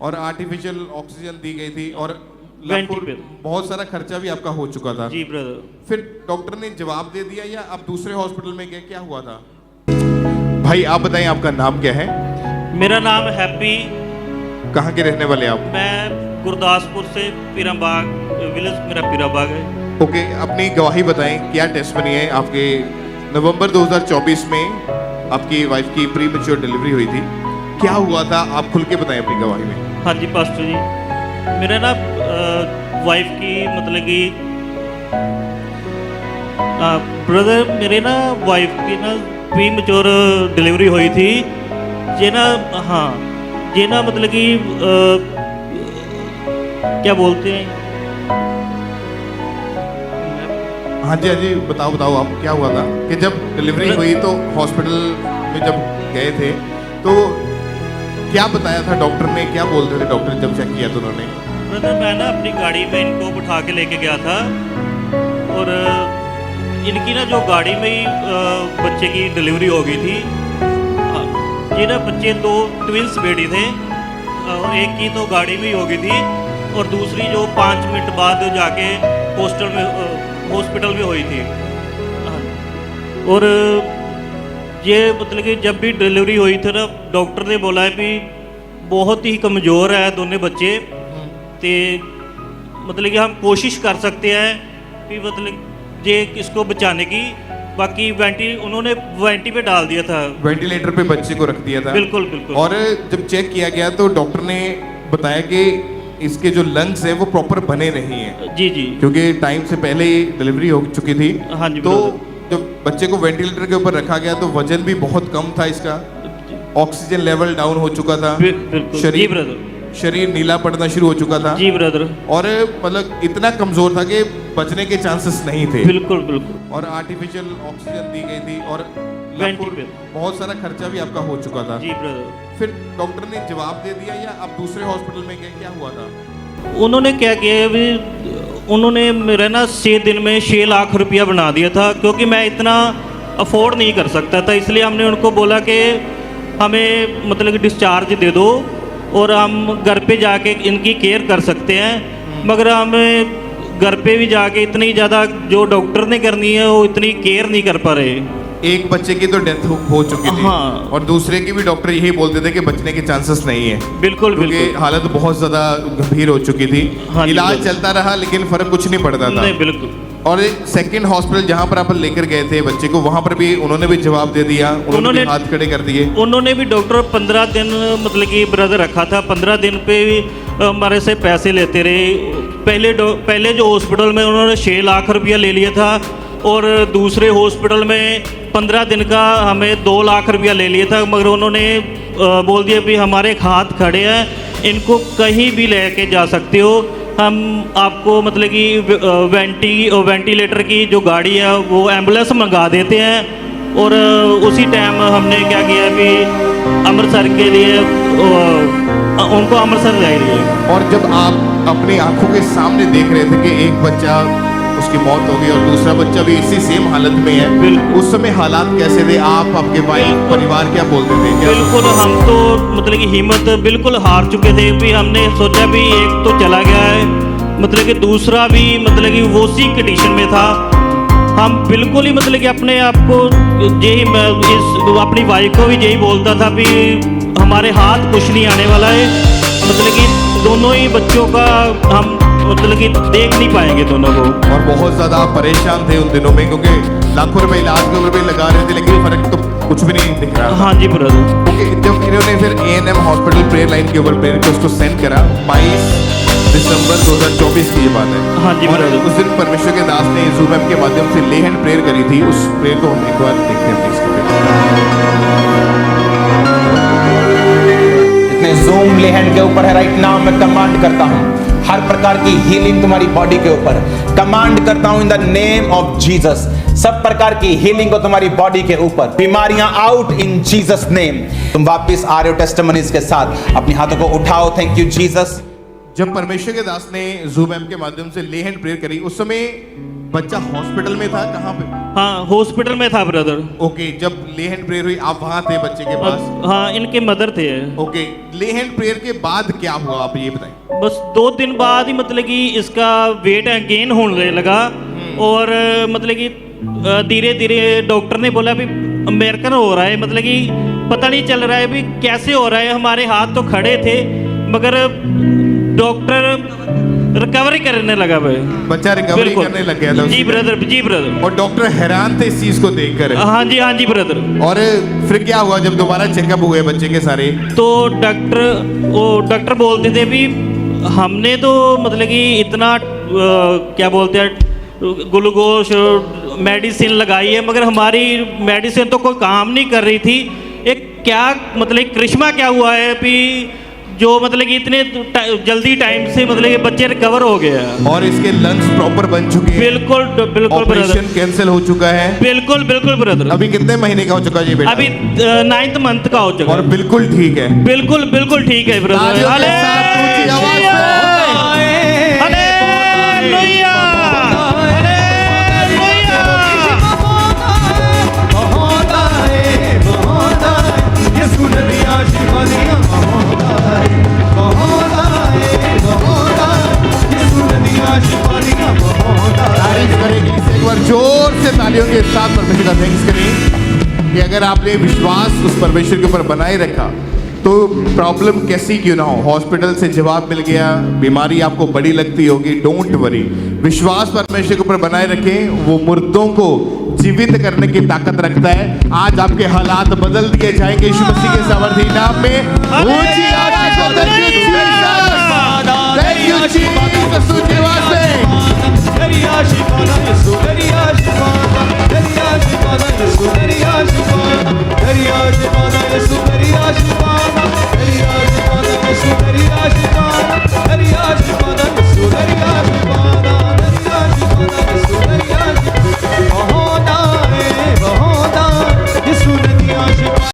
और artificial oxygen दी गई थी और वेंटिलेटर। बहुत सारा खर्चा भी आपका हो चुका था। जी ब्रदर। फिर डॉक्टर ने जवाब दे दिया या आप दूसरे हॉस्पिटल में गए, क्या हुआ था? भाई आप बताएं, आपका नाम क्या है? मेरा नाम हैप्पी। कहाँ के रहने वाले आप? मैं गुरदासपुर से पीराबाग विलेज, मेरा पीराबाग है। ओके, अपनी गवाही बताएं, क्या टेस्ट बनी है आपके? नवंबर 2024 में आपकी वाइफ की प्री मैच्योर डिलीवरी हुई थी, क्या हुआ था? आप खुल के बताएं अपनी गवाही में। हाँ जी पास्टर जी, मेरा ना वाइफ की मतलब कि ब्रदर, मेरे ना वाइफ की ना प्री मैच्योर डिलीवरी हुई थी। ये ना, हाँ ये ना मतलब कि क्या बोलते हैं? हाँ जी, हाँ जी, बताओ बताओ आप, क्या हुआ था कि जब डिलीवरी हुई तो हॉस्पिटल में जब गए थे तो क्या बताया था डॉक्टर ने? क्या बोलते थे डॉक्टर जब चेक किया तो उन्होंने? ब्रदर, मैं ना अपनी गाड़ी में इनको बिठा के लेके गया था और इनकी ना जो गाड़ी में ही बच्चे की डिलीवरी हो गई थी। ये ना बच्चे 2 ट्विंस बेटी थे और एक की तो गाड़ी में ही हो गई थी और दूसरी जो 5 मिनट बाद जाके हॉस्पिटल में हुई थी। और ये मतलब कि जब भी डिलीवरी हुई थी ना, डॉक्टर ने बोला है कि बहुत ही कमज़ोर है दोनों बच्चे, तो मतलब कि हम कोशिश कर सकते हैं कि मतलब ये इसको बचाने की। बाकी उन्होंने वेंटी पे डाल दिया था, वेंटिलेटर पे बच्चे को रख दिया था। बिल्कुल बिल्कुल। और जब चेक किया गया तो डॉक्टर ने बताया कि इसके जो लंग्स हैं वो प्रॉपर बने नहीं हैं। जी जी, क्योंकि टाइम से पहले ही डिलीवरी हो चुकी थी। हाँ जी तो ब्रदर। जब बच्चे को वेंटिलेटर के ऊपर रखा गया तो वजन भी बहुत कम था इसका, ऑक्सीजन लेवल डाउन हो चुका था, बिल्कुल जी ब्रदर। शरीर नीला पड़ना शुरू हो चुका था जी ब्रदर। और मतलब इतना कमजोर था कि बचने के चांसेस नहीं थे। बिल्कुल बिल्कुल। और आर्टिफिशियल ऑक्सीजन दी गई थी और वेंटिलेटर। बहुत सारा खर्चा भी आपका हो चुका था। जी ब्रदर। फिर डॉक्टर ने जवाब दे दिया या आप दूसरे हॉस्पिटल में गए, क्या हुआ था? उन्होंने क्या किया अभी, उन्होंने मेरा ना 6 दिन में 6 लाख रुपया बना दिया था, क्योंकि मैं इतना अफोर्ड नहीं कर सकता था। इसलिए हमने उनको बोला कि हमें मतलब कि डिस्चार्ज दे दो और हम घर पे जाके इनकी केयर कर सकते हैं। मगर हमें घर पे भी जाके इतनी ज़्यादा जो डॉक्टर ने करनी है वो इतनी केयर नहीं कर पा रहे। एक बच्चे की तो डेथ हो चुकी थी। हाँ। और दूसरे की भी डॉक्टर यही बोलते थे कि बचने के चांसेस नहीं है। बिल्कुल क्योंकि बिल्कुल। हालत बहुत ज्यादा गंभीर हो चुकी थी। हाँ जी, इलाज बिल्कुल। चलता रहा लेकिन फर्क कुछ नहीं पड़ता था। नहीं बिल्कुल। और एक सेकंड हॉस्पिटल जहां पर आप लेकर गए थे बच्चे को, वहां पर भी उन्होंने भी जवाब दे दिया, उन्होंने भी हाथ खड़े कर दिए। उन्होंने भी डॉक्टर 15 दिन मतलब कि ब्रदर रखा था। 15 दिन पे भी हमारे से पैसे लेते रहे। पहले जो हॉस्पिटल में उन्होंने 6 लाख रुपया ले लिया था और दूसरे हॉस्पिटल में 15 दिन का हमें 2 लाख रुपया ले लिया था। मगर उन्होंने बोल दिया भी हमारे हाथ खड़े हैं, इनको कहीं भी लेके जा सकते हो, हम आपको मतलब कि वेंटिलेटर की जो गाड़ी है वो एम्बुलेंस मंगा देते हैं। और उसी टाइम हमने क्या किया भी अमृतसर के लिए उनको अमृतसर ले गए। और जब आप अपनी आंखों के सामने देख रहे थे कि एक बच्चा उसकी मौत हो गई और दूसरा बच्चा भी इसी सेम हालत में है, उस समय हालात कैसे थे? आप, आपके भाई, परिवार क्या बोलते थे? बिल्कुल, हम तो मतलब कि हिम्मत बिल्कुल हार चुके थे। भी हमने सोचा भी एक तो चला गया है, मतलब कि दूसरा भी मतलब कि वो उसी कंडीशन में था। हम बिल्कुल ही मतलब कि अपने आप को यही अपनी वाइफ को भी यही बोलता था भी हमारे हाथ कुछ नहीं आने वाला है। मतलब कि दोनों ही बच्चों का हम मतलब कि देख नहीं पाएंगे दोनों को। और बहुत ज़्यादा परेशान थे उन दिनों में, क्योंकि लाखों रुपए इलाज के ऊपर भी लगा रहे थे लेकिन फर्क तो कुछ भी नहीं दिख रहा। हाँ जी ब्रदर। ओके, जब इन्होंने फिर ANM हॉस्पिटल प्रेयर लाइन के ऊपर प्रेयर को उसको सेंड करा, 22 दिसंबर 2024 की ये बात है। हाँ जी और ब्रदर। उस दिन परमेश्वर के दास ने Zoom ऐप के माध्यम से ले हैंड प्रेयर करी थी। उस प्रेयर को हम एक बार देखते हैं प्लीज। इतने Zoom ले हैंड के ऊपर है राइट नाउ, मैं कमांड करता हूँ हर प्रकार की हीलिंग तुम्हारी बॉडी के ऊपर कमांड करता हूं in the name of Jesus. सब प्रकार की हीलिंग को तुम्हारी बॉडी के ऊपर, बीमारियां आउट इन जीसस नेम। तुम वापस आ रहे हो टेस्टिमनीज के साथ, अपने हाथों को उठाओ। Thank you Jesus. जब परमेश्वर के दास ने Zoom ऐप के माध्यम से ले हैंड प्रेयर करी, उस समय बच्चा हॉस्पिटल में था, कहाँ पे? हाँ हॉस्पिटल में था ब्रदर। ओके, जब ले हैंड प्रेयर हुई आप वहाँ थे बच्चे के पास? हाँ इनके मदर थे। ओके, ले हैंड प्रेयर के बाद क्या हुआ आप ये बताएं? बस 2 दिन बाद ही मतलब कि इसका वेट गेन होने लगा और मतलब कि धीरे धीरे डॉक्टर ने बोला भी अमेरिकन हो रहा है, मतलब कि पता नहीं चल रहा है भी कैसे हो रहा है। हमारे हाथ तो खड़े थे मगर डॉक्टर रिकवरी करने लगा भाई, बच्चा रिकवरी करने लग गया था जी ब्रदर, जी ब्रदर। और डॉक्टर हैरान थे इस चीज को देखकर। हाँ जी ब्रदर। और फिर क्या हुआ जब दोबारा चेकअप हुए बच्चे के सारे? तो डॉक्टर बोलते थे भी हमने तो मतलब कि इतना क्या बोलते हैं ग्लूकोज मेडिसिन लगाई है मगर हमारी मेडिसिन तो कोई काम नहीं कर रही थी। एक क्या मतलब करिश्मा क्या हुआ है भी जो मतलब कि इतने जल्दी टाइम से मतलब कि बच्चे रिकवर हो गए हैं और इसके लंग्स प्रॉपर बन चुके हैं। बिल्कुल बिल्कुल ब्रदर, ऑपरेशन कैंसिल हो चुका है। बिल्कुल बिल्कुल ब्रदर। अभी कितने महीने का हो चुका है ये बेटा? अभी 9th मंथ का हो चुका और है। बिल्कुल ठीक है। बिल्कुल बिल्कुल ठीक है ब्रदर। तालियों के साथ ऊंची आवाज से। हालेलुया, तारीफ करेंगे इसे एक बार जोर से तालियों के साथ परमेश्वर का थैंक्स करें कि अगर आपने विश्वास उस परमेश्वर के ऊपर बनाए रखा तो प्रॉब्लम कैसी क्यों ना हो, हॉस्पिटल से जवाब मिल गया। बीमारी आपको बड़ी लगती होगी, डोंट वरी, विश्वास परमेश्वर के ऊपर बनाए रखें। वो मुर्दों को जीवित करने की ताकत रखता है। आज आपके हालात बदल दिए जाएंगे यीशु मसीह के सामर्थी नाम में। ऊंची आवाज से थैंक यू जीसस, ऊंची आवाज से। Deriya